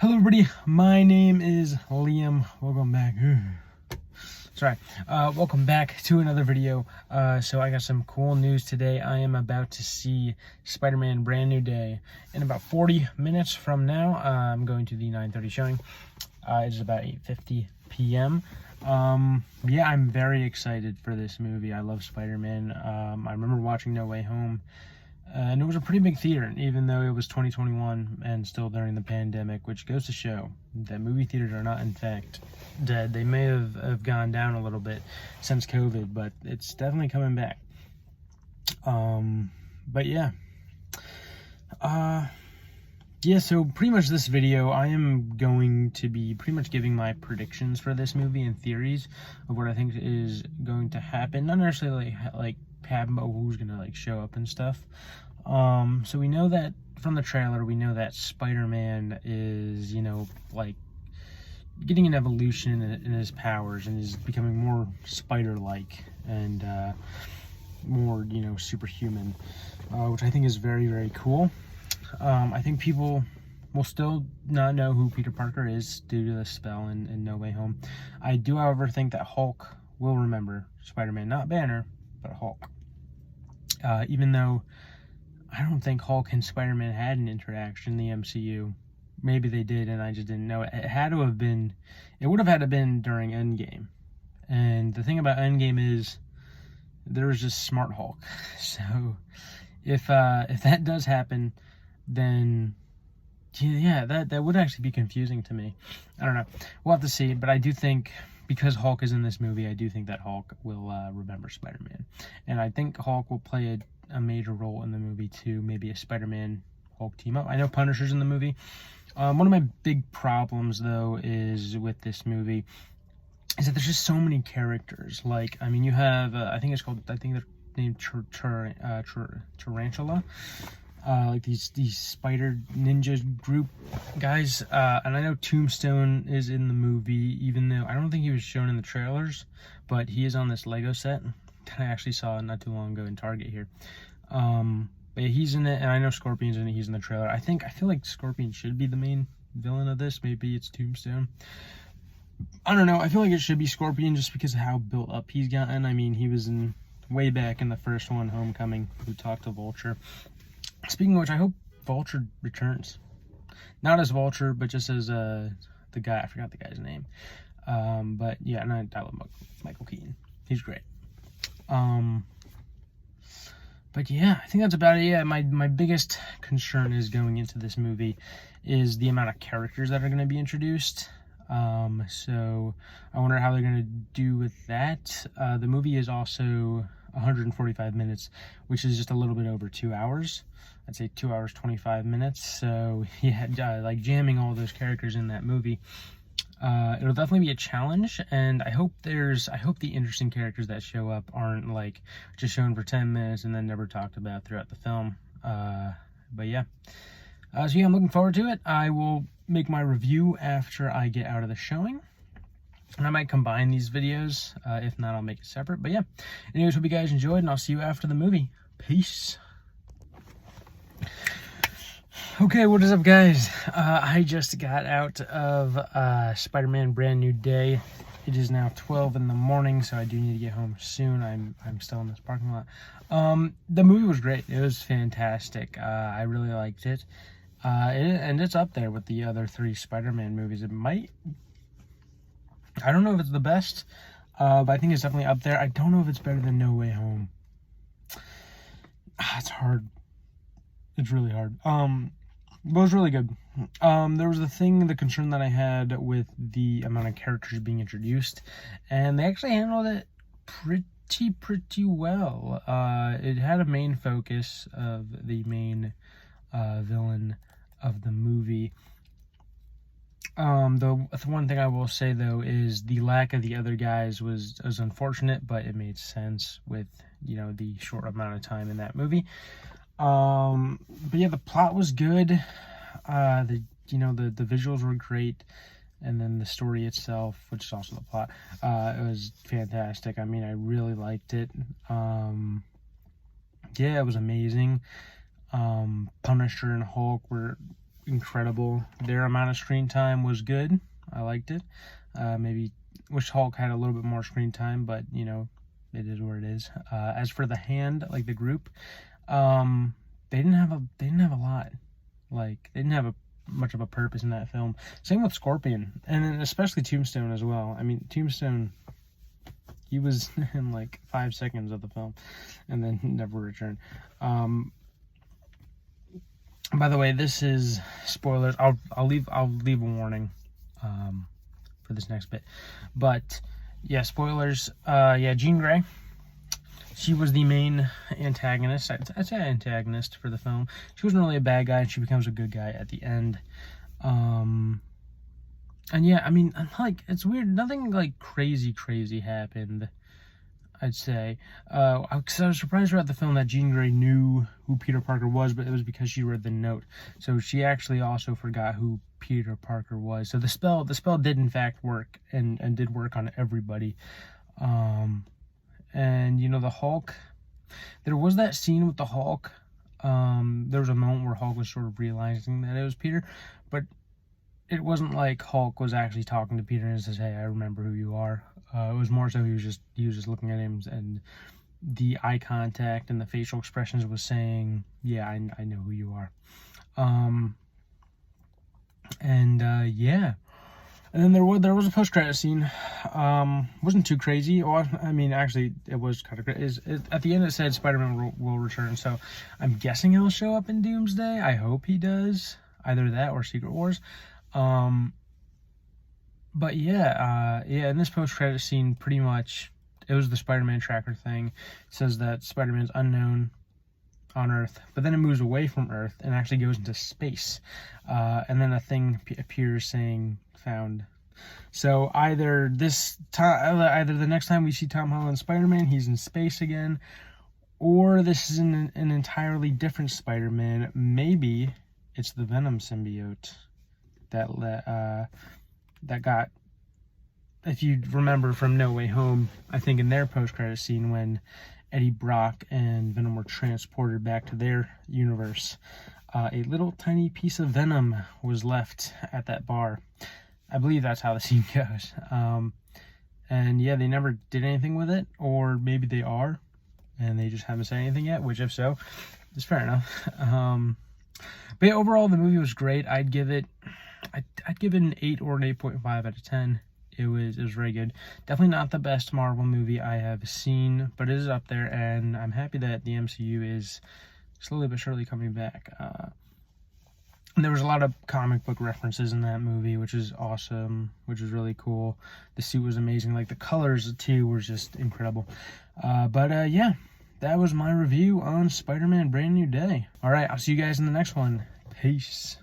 Hello everybody, my name is Liam. Welcome back. Welcome back to another video. So I got some cool news today. I am about to see Spider-Man Brand New Day in about 40 minutes from now. I'm going to the 9:30 showing. It's about 8:50 p.m. Yeah, I'm very excited for this movie. I love Spider-Man. I remember watching No Way Home. And it was a pretty big theater, even though it was 2021 and still during the pandemic, which goes to show that movie theaters are not, in fact, dead. They may have gone down a little bit since COVID, but it's definitely coming back. But yeah. Yeah, so pretty much this video, I am going to be pretty much giving my predictions for this movie and theories of what I think is going to happen. Not necessarily like happen, but who's gonna like show up and stuff. So we know that from the trailer, we know that Spider-Man is, like getting an evolution in his powers and is becoming more spider-like and more, superhuman, which I think is very, very cool. I think people will still not know who Peter Parker is due to the spell in No Way Home. I do, however, think that Hulk will remember Spider-Man, not Banner, but Hulk. Even though I don't think Hulk and Spider-Man had an interaction in the MCU. Maybe they did and I just didn't know. It would have had to have been during Endgame. And the thing about Endgame is there was just smart Hulk. So if that does happen, then yeah, that would actually be confusing to me. I don't know. We'll have to see, but I do think because Hulk is in this movie, I do think that Hulk will remember Spider-Man. And I think Hulk will play a major role in the movie too, maybe a Spider-Man Hulk team up. I know Punisher's in the movie. One of my big problems though is with this movie is that there's just so many characters. Like, I mean, you have I think they're named Tarantula. Like these spider ninja group guys, and I know Tombstone is in the movie, even though I don't think he was shown in the trailers, but he is on this Lego set that I actually saw not too long ago in Target here. But yeah, he's in it, and I know Scorpion's in it. He's in the trailer. I feel like Scorpion should be the main villain of this. Maybe it's Tombstone. I don't know. I feel like it should be Scorpion just because of how built up he's gotten. I mean, he was in way back in the first one, Homecoming, who talked to Vulture. Speaking of which, I hope Vulture returns. Not as Vulture, but just as the guy. I forgot the guy's name. But yeah, and I love Michael Keaton. He's great. But yeah, I think that's about it. Yeah, my biggest concern is going into this movie is the amount of characters that are going to be introduced. So I wonder how they're going to do with that. The movie is also 145 minutes, which is just a little bit over 2 hours. I'd say 2 hours 25 minutes. So yeah, like jamming all those characters in that movie, it'll definitely be a challenge. And I hope the interesting characters that show up aren't like just shown for 10 minutes and then never talked about throughout the film. But yeah, so yeah, I'm looking forward to it. I will make my review after I get out of the showing. And I might combine these videos. If not, I'll make it separate. But yeah, anyways, hope you guys enjoyed, and I'll see you after the movie. Peace. Okay, what is up, guys? I just got out of Spider-Man Brand New Day. It is now 12 in the morning, so I do need to get home soon. I'm still in this parking lot. The movie was great. It was fantastic. I really liked it. And it's up there with the other 3 Spider-Man movies. I don't know if it's the best, but I think it's definitely up there. I don't know if it's better than No Way Home. It's hard. It's really hard. But it was really good. There was the concern that I had with the amount of characters being introduced, and they actually handled it pretty well. It had a main focus of the main villain of the movie. The one thing I will say though is the lack of the other guys was unfortunate, but it made sense with the short amount of time in that movie. But yeah, the plot was good. The visuals were great, and then the story itself, which is also the plot, it was fantastic. I mean, I really liked it. Yeah, it was amazing. Punisher and Hulk were incredible. Their amount of screen time was good. I liked it. Maybe wish Hulk had a little bit more screen time, but you know, it is what it is. As for the Hand, like the group, they didn't have a lot. Like they didn't have much of a purpose in that film. Same with Scorpion, and then especially Tombstone as well. I mean, Tombstone, he was in like 5 seconds of the film, and then never returned. By the way, this is spoilers. I'll leave a warning for this next bit, but yeah, spoilers. Yeah, Jean Grey. She was the main antagonist. I'd say antagonist for the film. She wasn't really a bad guy, and she becomes a good guy at the end. And yeah, I mean, like, it's weird. Nothing like crazy happened, I'd say. Because I was surprised throughout the film that Jean Grey knew who Peter Parker was, but it was because she read the note. So she actually also forgot who Peter Parker was. So the spell did in fact work, and did work on everybody. And you know, the Hulk, there was that scene with the Hulk. There was a moment where Hulk was sort of realizing that it was Peter, but it wasn't like Hulk was actually talking to Peter and says, "Hey, I remember who you are." It was more so he was just looking at him, and the eye contact and the facial expressions was saying, "Yeah, I know who you are." Yeah. And then there was a post-credit scene. Wasn't too crazy. Well, I mean, actually, it was kind of crazy. At the end, it said Spider-Man will return, so I'm guessing he'll show up in Doomsday. I hope he does. Either that or Secret Wars. But yeah, in this post-credit scene, pretty much, it was the Spider-Man tracker thing. It says that Spider-Man's unknown on Earth, but then it moves away from Earth and actually goes into space. And then a thing appears saying found. So either the next time we see Tom Holland Spider-Man, he's in space again, or this is an entirely different Spider-Man. Maybe it's the Venom symbiote that got, if you remember from No Way Home, I think in their post-credit scene when Eddie Brock and Venom were transported back to their universe, a little tiny piece of Venom was left at that bar. I believe that's how the scene goes. And yeah, they never did anything with it, or maybe they are, and they just haven't said anything yet, which if so, is fair enough. But yeah, overall, the movie was great. I'd give it an 8 or an 8.5 out of 10. It was very good. Definitely not the best Marvel movie I have seen, but it is up there, and I'm happy that the MCU is slowly but surely coming back. There was a lot of comic book references in that movie, which is awesome, which was really cool. The suit was amazing. Like, the colors, too, were just incredible. Yeah, that was my review on Spider-Man Brand New Day. All right, I'll see you guys in the next one. Peace.